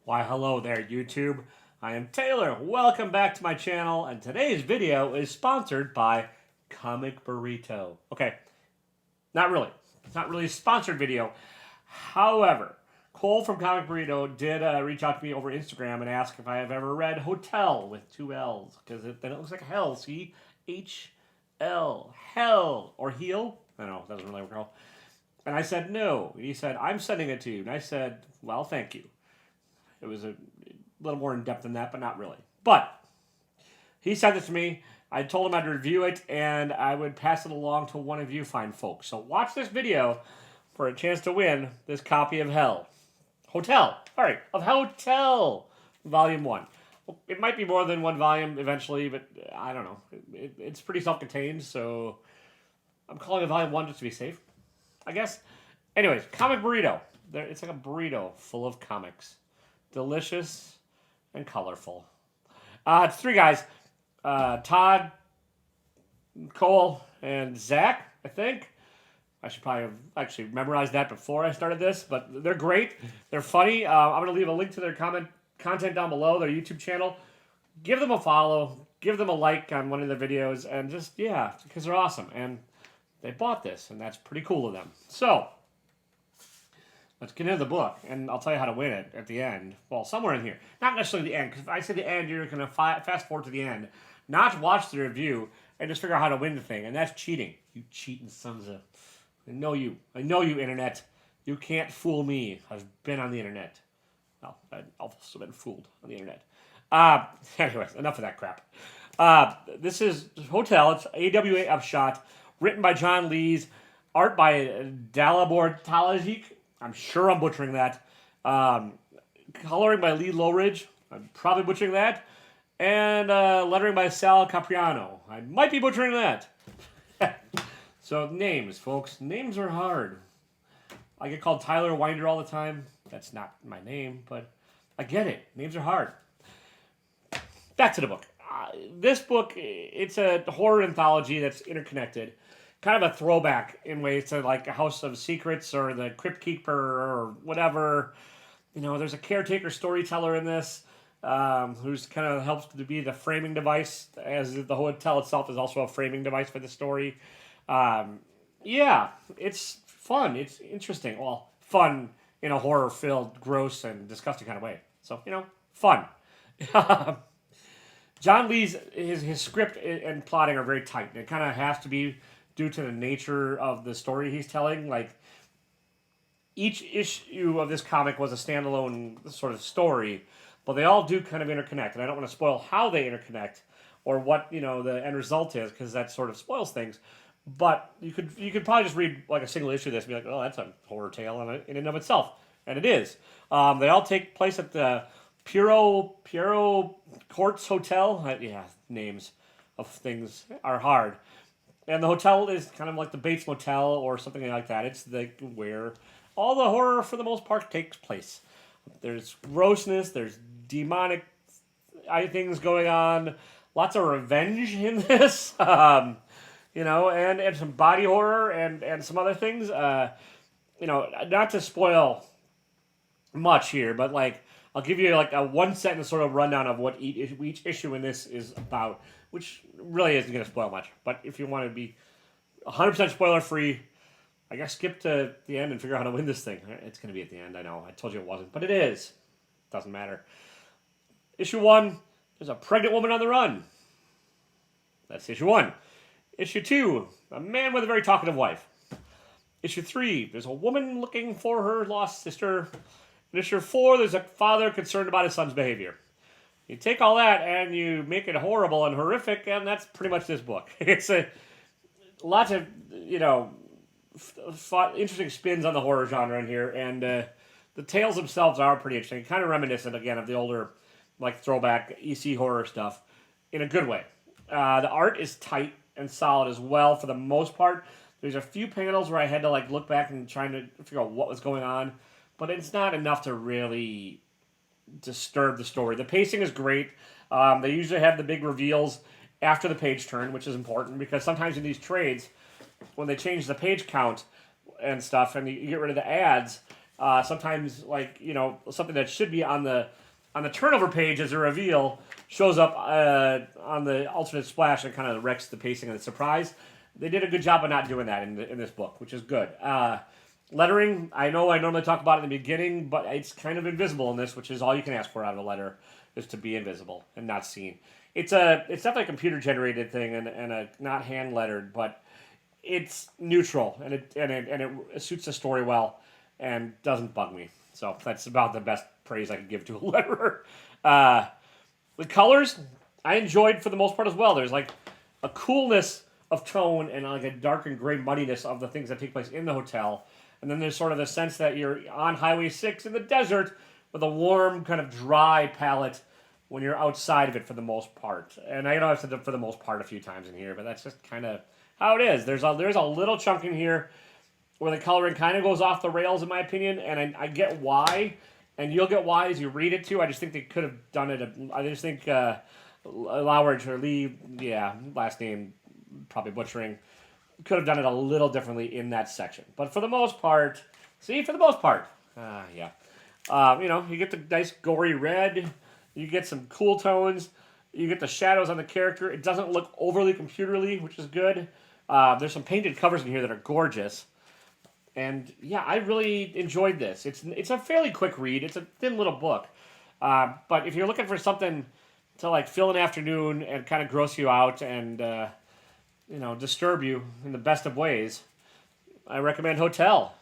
Why, hello there, YouTube. I am Taylor. Welcome back to my channel, and today's video is sponsored by Comic Burrito. Okay, not really. It's not really a sponsored video. However, Cole from Comic Burrito did reach out to me over Instagram and ask if I have ever read Hotell with two L's, because then it looks like hell. See? H-L. Hell. Or heel? I don't know. It doesn't really work out. And I said no. He said, I'm sending it to you. And I said, well, thank you. It was a little more in-depth than that, but not really. But he sent it to me. I told him I'd review it, and I would pass it along to one of you fine folks. So watch this video for a chance to win this copy of Hotell. All right, of Hotell, Volume 1. It might be more than one volume eventually, but I don't know. It's pretty self-contained, so I'm calling it Volume 1 just to be safe, I guess. Anyways, Comic Burrito. It's like a burrito full of comics. Delicious and colorful. It's three guys. Todd, Cole, and Zach, I think. I should probably have actually memorized that before I started this, but they're great. They're funny. I'm going to leave a link to their content down below, their YouTube channel. Give them a follow. Give them a like on one of their videos, and just, yeah, because they're awesome. And they bought this, and that's pretty cool of them. So let's get into the book, and I'll tell you how to win it at the end. Well, somewhere in here. Not necessarily the end, because if I say the end, you're going to fast forward to the end, not watch the review, and just figure out how to win the thing. And that's cheating. You cheating sons of... I know you. I know you, Internet. You can't fool me. I've been on the Internet. Well, I've also been fooled on the Internet. Anyways, enough of that crap. This is Hotell. It's AWA Upshot, written by John Lees, art by Dalibor Talajic. I'm sure I'm butchering that. Coloring by Lee Lowridge. I'm probably butchering that. And lettering by Sal Capriano. I might be butchering that. So, names, folks. Names are hard. I get called Tyler Winder all the time. That's not my name, but I get it. Names are hard. Back to the book. This book, it's a horror anthology that's interconnected. Kind of a throwback in ways to like a House of Secrets or the Crypt Keeper or whatever. You know, there's a caretaker storyteller in this who's kind of helps to be the framing device, as the hotel itself is also a framing device for the story. Yeah, it's fun. It's interesting. Well, fun in a horror-filled, gross, and disgusting kind of way. So, you know, fun. John Lee's, his script and plotting are very tight. It kind of has to be due to the nature of the story he's telling. Like, each issue of this comic was a standalone sort of story, but they all do kind of interconnect. And I don't want to spoil how they interconnect or what, you know, the end result is, because that sort of spoils things. But you could probably just read like a single issue of this and be like, oh, that's a horror tale in and of itself. And it is. They all take place at the Piero Courts Hotel. Yeah, names of things are hard. And the hotel is kind of like the Bates Motel or something like that. It's where all the horror, for the most part, takes place. There's grossness. There's demonic things going on. Lots of revenge in this. You know, and some body horror and some other things. You know, not to spoil much here, but like I'll give you like a one sentence sort of rundown of what each issue in this is about, which really isn't going to spoil much. But if you want to be 100% spoiler free, I guess skip to the end and figure out how to win this thing. It's going to be at the end. I know. I told you it wasn't, but it is. Doesn't matter. Issue 1, there's a pregnant woman on the run. That's issue 1. Issue 2, a man with a very talkative wife. Issue 3, there's a woman looking for her lost sister. In issue 4, there's a father concerned about his son's behavior. You take all that and you make it horrible and horrific, and that's pretty much this book. It's lots of, you know, interesting spins on the horror genre in here, and the tales themselves are pretty interesting. Kind of reminiscent, again, of the older, like, throwback EC horror stuff in a good way. The art is tight and solid as well for the most part. There's a few panels where I had to like look back and trying to figure out what was going on, but it's not enough to really disturb the story. The pacing is great. They usually have the big reveals after the page turn, which is important because sometimes in these trades, when they change the page count and stuff and you get rid of the ads, Sometimes, like, something that should be on the turnover page as a reveal shows up on the alternate splash and kind of wrecks the pacing and the surprise. They did a good job of not doing that in this book, which is good. Lettering, I know I normally talk about it in the beginning, but it's kind of invisible in this, which is all you can ask for out of a letter, is to be invisible and not seen. It's definitely a computer generated thing and a not hand lettered, but it's neutral and it suits the story well and doesn't bug me. So that's about the best praise I could give to a letterer. The colors I enjoyed for the most part as well. There's like a coolness of tone and like a dark and gray muddiness of the things that take place in the hotel. And then there's sort of the sense that you're on Highway 6 in the desert with a warm, kind of dry palette when you're outside of it for the most part. And I know I've said that for the most part a few times in here, but that's just kind of how it is. There's a little chunk in here where the coloring kind of goes off the rails, in my opinion, and I get why, and you'll get why as you read it too. I just think they could have done it. I just think Lowridge or Lee, last name probably butchering, could have done it a little differently in that section. But for the most part, you get the nice gory red, you get some cool tones, you get the shadows on the character. It doesn't look overly computerly, which is good. There's some painted covers in here that are gorgeous. And yeah, I really enjoyed this. It's a fairly quick read. It's a thin little book. But if you're looking for something to like fill an afternoon and kind of gross you out and disturb you in the best of ways, I recommend Hotell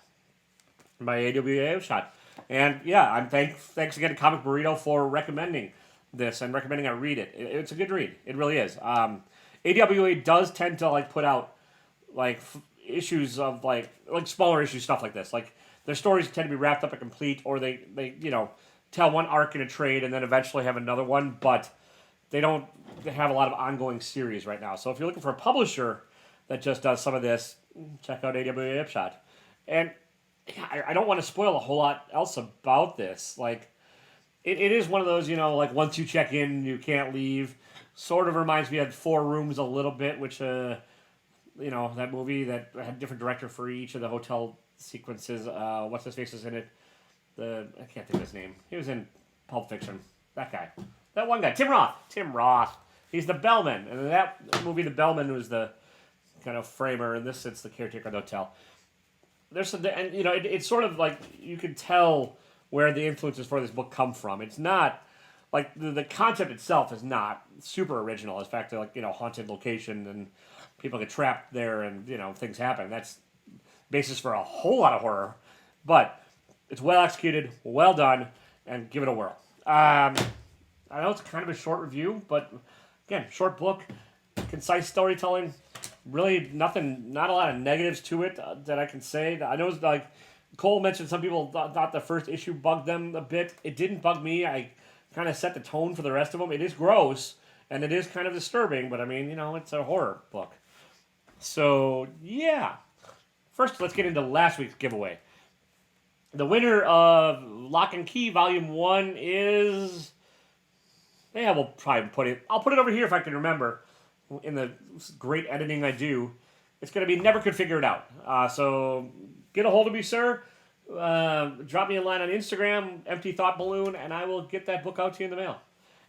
by AWA Shot. And yeah, I'm thanks again to Comic Burrito for recommending this and recommending I read it. It's a good read. It really is. AWA does tend to like put out like issues of like smaller issue stuff like this. Like their stories tend to be wrapped up and complete, or they tell one arc in a trade and then eventually have another one, but they have a lot of ongoing series right now. So if you're looking for a publisher that just does some of this, check out AWA Ipshot. And I don't want to spoil a whole lot else about this. Like, it is one of those, like once you check in, you can't leave. Sort of reminds me of 4 Rooms a little bit, which, that movie that had a different director for each of the hotel sequences. What's his face is in it? I can't think of his name. He was in Pulp Fiction. That guy. That one guy. Tim Roth. He's the bellman. And in that movie, the bellman was the kind of framer, and this it's the caretaker of the hotel. There's some, and it's sort of like you can tell where the influences for this book come from. It's not like the concept itself is not super original. In fact, they're like haunted location and people get trapped there and things happen. That's basis for a whole lot of horror, but it's well executed, well done, and give it a whirl. I know it's kind of a short review, but again, short book, concise storytelling. Really not a lot of negatives to it that I can say. I know it's like Cole mentioned some people thought the first issue bugged them a bit. It didn't bug me. I kind of set the tone for the rest of them. It is gross, and it is kind of disturbing, but I mean, it's a horror book. So, yeah. First, let's get into last week's giveaway. The winner of Lock and Key Volume 1 is... Yeah, we'll try and I'll put it over here if I can remember. In the great editing I do, it's going to be Never Could Figure It Out. So get a hold of me, sir. Drop me a line on Instagram, Empty Thought Balloon, and I will get that book out to you in the mail.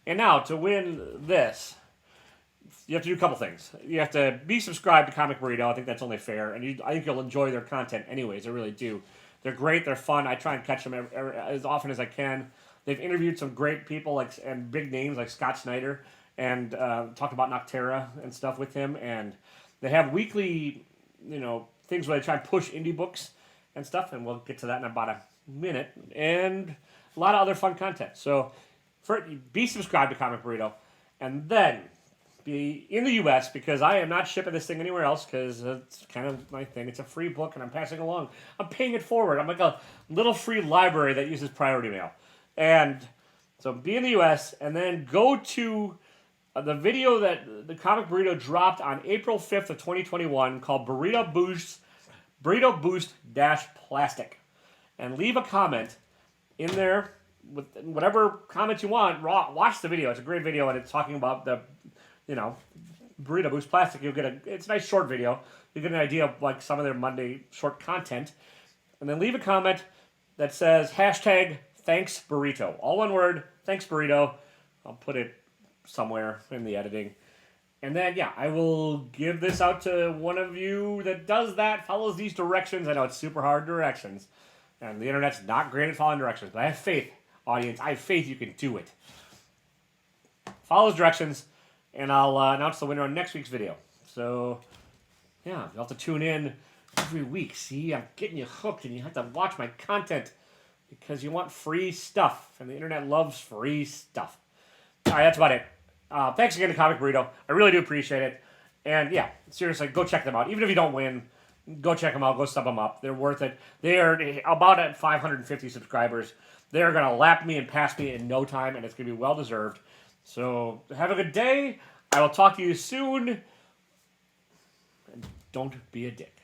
And now, to win this, you have to do a couple things. You have to be subscribed to Comic Burrito. I think that's only fair. And I think you'll enjoy their content anyways. I really do. They're great. They're fun. I try and catch them as often as I can. They've interviewed some great people and big names like Scott Snyder. And talked about Noctera and stuff with him. And they have weekly, things where they try and push indie books and stuff. And we'll get to that in about a minute. And a lot of other fun content. So be subscribed to Comic Burrito. And then be in the U.S. because I am not shipping this thing anywhere else because it's kind of my thing. It's a free book and I'm passing along. I'm paying it forward. I'm like a little free library that uses priority mail. And so be in the U.S. and then go to... the video that the Comic Burrito dropped on April 5th of 2021 called Burrito Boost Plastic. And leave a comment in there with whatever comment you want. Watch the video. It's a great video and it's talking about the, Burrito Boost Plastic. It's a nice short video. You get an idea of like some of their Monday short content. And then leave a comment that says hashtag thanks burrito. All one word, thanks burrito. I'll put it somewhere in the editing. And then, yeah, I will give this out to one of you that does that, follows these directions. I know it's super hard directions. And the internet's not great at following directions. But I have faith, audience. I have faith you can do it. Follow those directions, and I'll announce the winner on next week's video. So, yeah, you'll have to tune in every week. See, I'm getting you hooked, and you have to watch my content because you want free stuff. And the internet loves free stuff. All right, that's about it. Thanks again to Comic Burrito. I really do appreciate it. And yeah, seriously, go check them out. Even if you don't win, go check them out. Go sub them up. They're worth it. They are about at 550 subscribers. They're going to lap me and pass me in no time, and it's going to be well-deserved. So have a good day. I will talk to you soon. And don't be a dick.